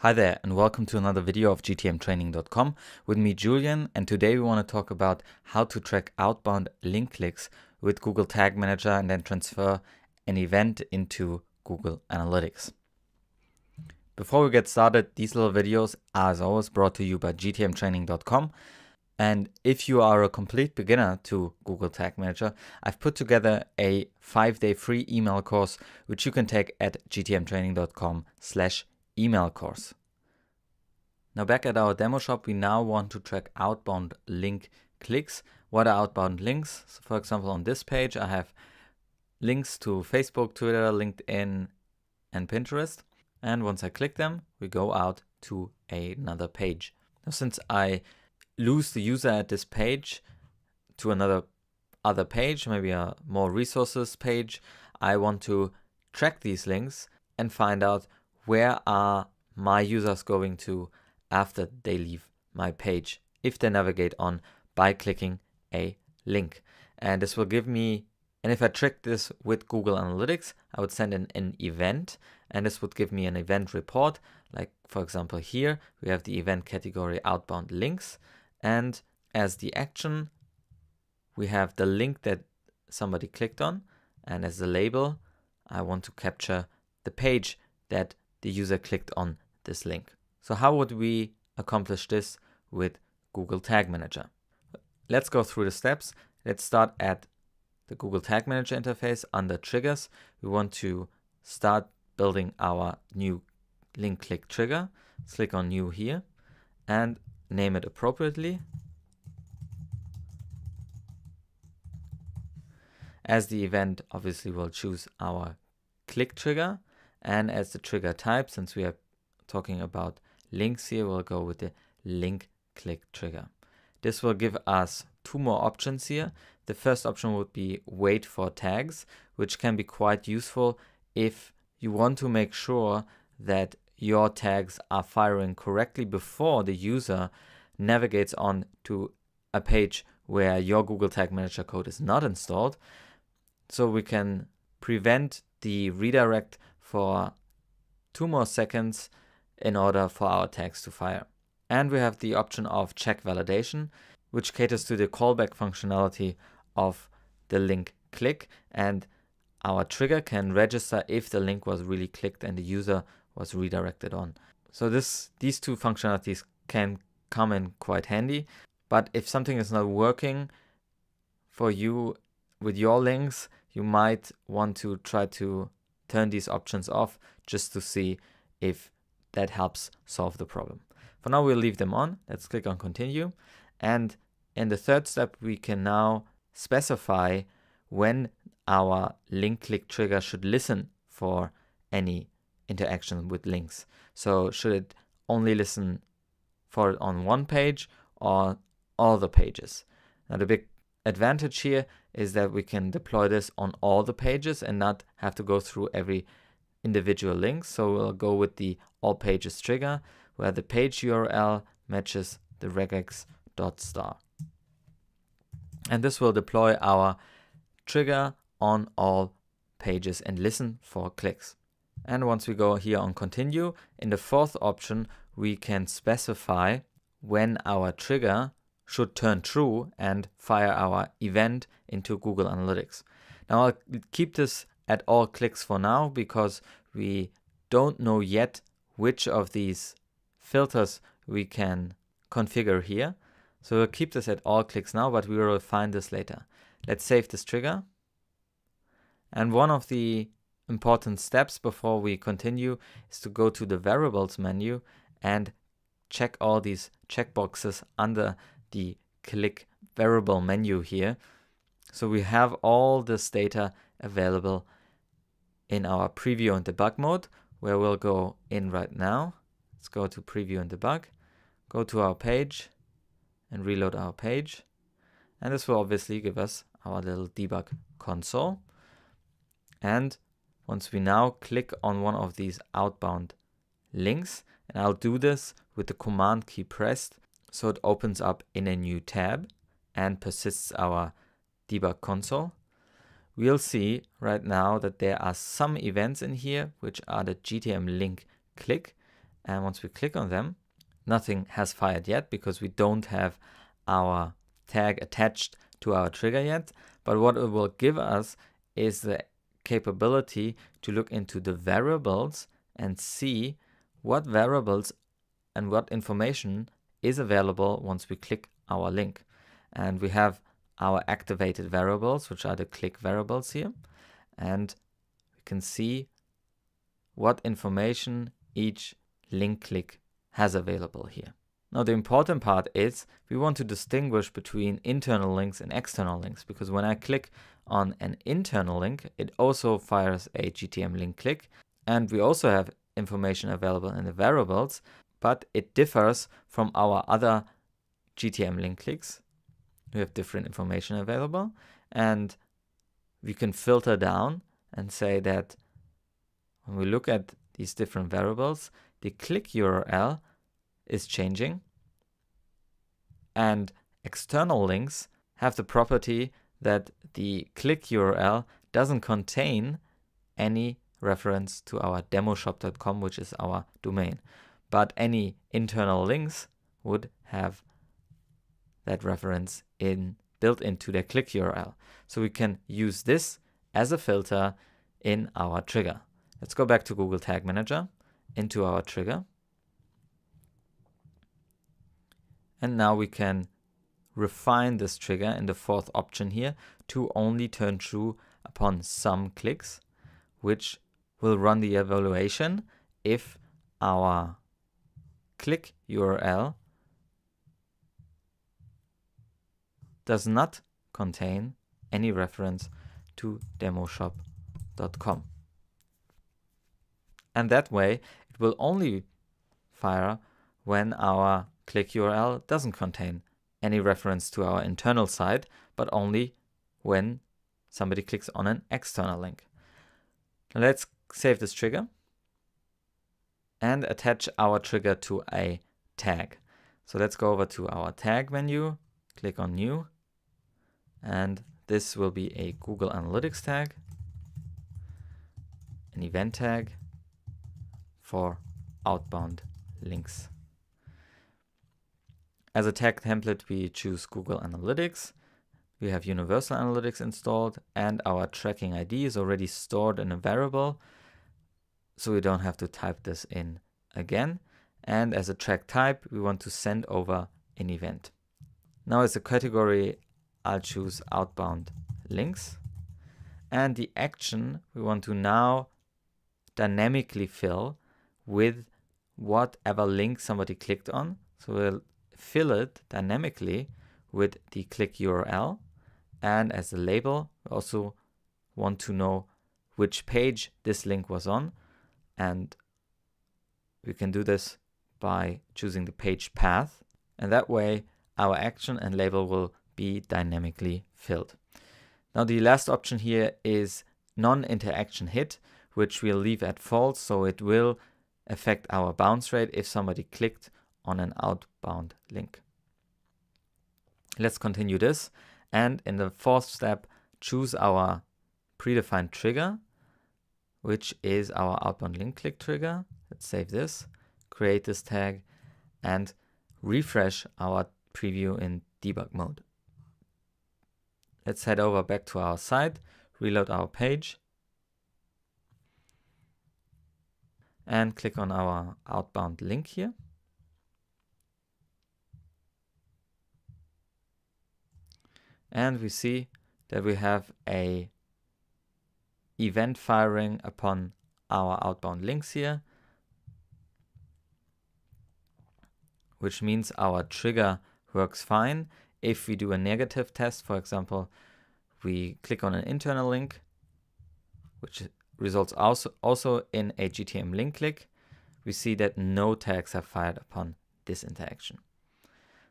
Hi there and welcome to another video of gtmtraining.com with me Julian, and today we want to talk about how to track outbound link clicks with Google Tag Manager and then transfer an event into Google Analytics. Before we get started, these little videos are as always brought to you by gtmtraining.com, and if you are a complete beginner to Google Tag Manager, I've put together a 5-day free email course which you can take at gtmtraining.com/email course. Now back at our demo shop, we now want to track outbound link clicks. What are outbound links? So for example, on this page, I have links to Facebook, Twitter, LinkedIn, and Pinterest. And once I click them, we go out to another page. Now, since I lose the user at this page to other page, maybe a more resources page, I want to track these links and find out where are my users going to after they leave my page, if they navigate on by clicking a link. And this will give me, and if I track this with Google Analytics, I would send in an event, and this would give me an event report. Like for example, here we have the event category outbound links, and as the action, we have the link that somebody clicked on, and as the label, I want to capture the page that the user clicked on this link. So how would we accomplish this with Google Tag Manager? Let's go through the steps. Let's start at the Google Tag Manager interface under triggers. We want to start building our new link click trigger. Let's click on new here and name it appropriately. As the event, obviously we'll choose our click trigger, and as the trigger type, since we are talking about links here, we'll go with the link click trigger. This will give us two more options here. The first option would be wait for tags, which can be quite useful if you want to make sure that your tags are firing correctly before the user navigates on to a page where your Google Tag Manager code is not installed. So we can prevent the redirect for 2 more seconds in order for our tags to fire. And we have the option of check validation, which caters to the callback functionality of the link click, and our trigger can register if the link was really clicked and the user was redirected on. So these two functionalities can come in quite handy, but if something is not working for you with your links, you might want to try to turn these options off just to see if that helps solve the problem. For now, we'll leave them on. Let's click on continue. And in the third step, we can now specify when our link click trigger should listen for any interaction with links. So should it only listen for it on one page or all the pages? Now the big advantage here is that we can deploy this on all the pages and not have to go through every individual link. So we'll go with the all pages trigger, where the page URL matches the regex.star. And this will deploy our trigger on all pages and listen for clicks. And once we go here on continue, in the fourth option, we can specify when our trigger should turn true and fire our event into Google Analytics. Now I'll keep this at all clicks for now because we don't know yet which of these filters we can configure here. So we'll keep this at all clicks now, but we will refine this later. Let's save this trigger. And one of the important steps before we continue is to go to the variables menu and check all these checkboxes under the click variable menu here. So we have all this data available in our preview and debug mode, where we'll go in right now. Let's go to preview and debug, go to our page and reload our page. And this will obviously give us our little debug console. And once we now click on one of these outbound links, and I'll do this with the command key pressed, so it opens up in a new tab and persists our debug console. We'll see right now that there are some events in here, which are the GTM link click And once we click on them, nothing has fired yet because we don't have our tag attached to our trigger yet. But what it will give us is the capability to look into the variables and see what variables and what information is available once we click our link. And we have our activated variables, which are the click variables here. And we can see what information each link click has available here. Now the important part is we want to distinguish between internal links and external links, because when I click on an internal link, it also fires a GTM link click, and we also have information available in the variables, but it differs from our other GTM link clicks. We have different information available, and we can filter down and say that when we look at these different variables, the click URL is changing, and external links have the property that the click URL doesn't contain any reference to our demoshop.com, which is our domain, but any internal links would have that reference built into their click URL. So we can use this as a filter in our trigger. Let's go back to Google Tag Manager, into our trigger. And now we can refine this trigger in the fourth option here to only turn true upon some clicks, which will run the evaluation if our click URL does not contain any reference to demoshop.com. And that way it will only fire when our click URL doesn't contain any reference to our internal site, but only when somebody clicks on an external link. Now let's save this trigger and attach our trigger to a tag. So let's go over to our tag menu, click on New, and this will be a Google Analytics tag, an event tag for outbound links. As a tag template, we choose Google Analytics. We have Universal Analytics installed, and our tracking ID is already stored in a variable, so we don't have to type this in again. And as a track type, we want to send over an event. Now as a category, I'll choose outbound links. And the action we want to now dynamically fill with whatever link somebody clicked on. So we'll fill it dynamically with the click URL. And as a label, we also want to know which page this link was on. And we can do this by choosing the page path. And that way our action and label will be dynamically filled. Now the last option here is non-interaction hit, which we'll leave at false, so it will affect our bounce rate if somebody clicked on an outbound link. Let's continue this, and in the fourth step, choose our predefined trigger, which is our outbound link click trigger. Let's save this, create this tag, and refresh our preview in debug mode. Let's head over back to our site, reload our page, and click on our outbound link here. And we see that we have a event firing upon our outbound links here, which means our trigger works fine. If we do a negative test, for example, we click on an internal link, which results also in a GTM link click, we see that no tags are fired upon this interaction.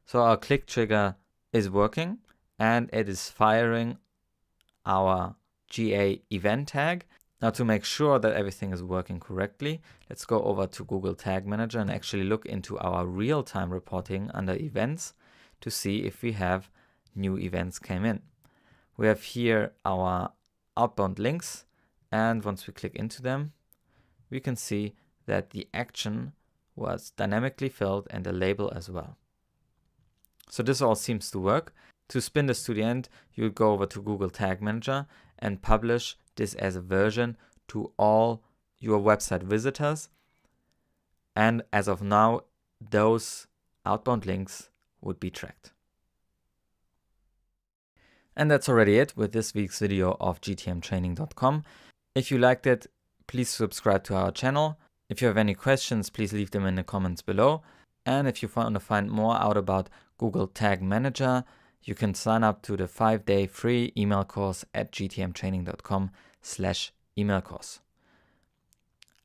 So our click trigger is working, and it is firing our GA event tag. Now to make sure that everything is working correctly, let's go over to Google Tag Manager and actually look into our real-time reporting under events to see if we have new events came in. We have here our outbound links, and once we click into them, we can see that the action was dynamically filled and the label as well. So this all seems to work. To spin this to the end, you'll go over to Google Tag Manager and publish this as a version to all your website visitors. And as of now, those outbound links would be tracked. And that's already it with this week's video of gtmtraining.com. If you liked it, please subscribe to our channel. If you have any questions, please leave them in the comments below. And if you want to find more out about Google Tag Manager, you can sign up to the 5-day free email course at gtmtraining.com/email course.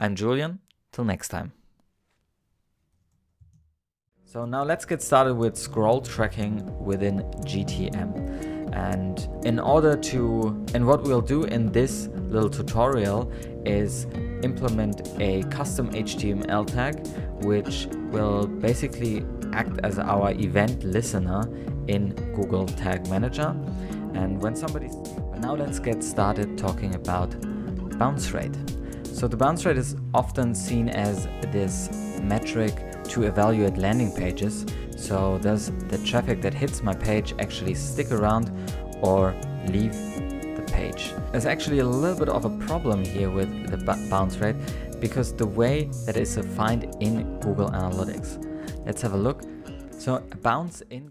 I'm Julian. Till next time. So now let's get started with scroll tracking within GTM. And what we'll do in this little tutorial is implement a custom HTML tag, which will basically act as our event listener in Google Tag Manager. And now let's get started talking about bounce rate. So the bounce rate is often seen as this metric to evaluate landing pages. So does the traffic that hits my page actually stick around or leave the page? There's actually a little bit of a problem here with the bounce rate because the way that it's defined in Google Analytics. Let's have a look. So a bounce in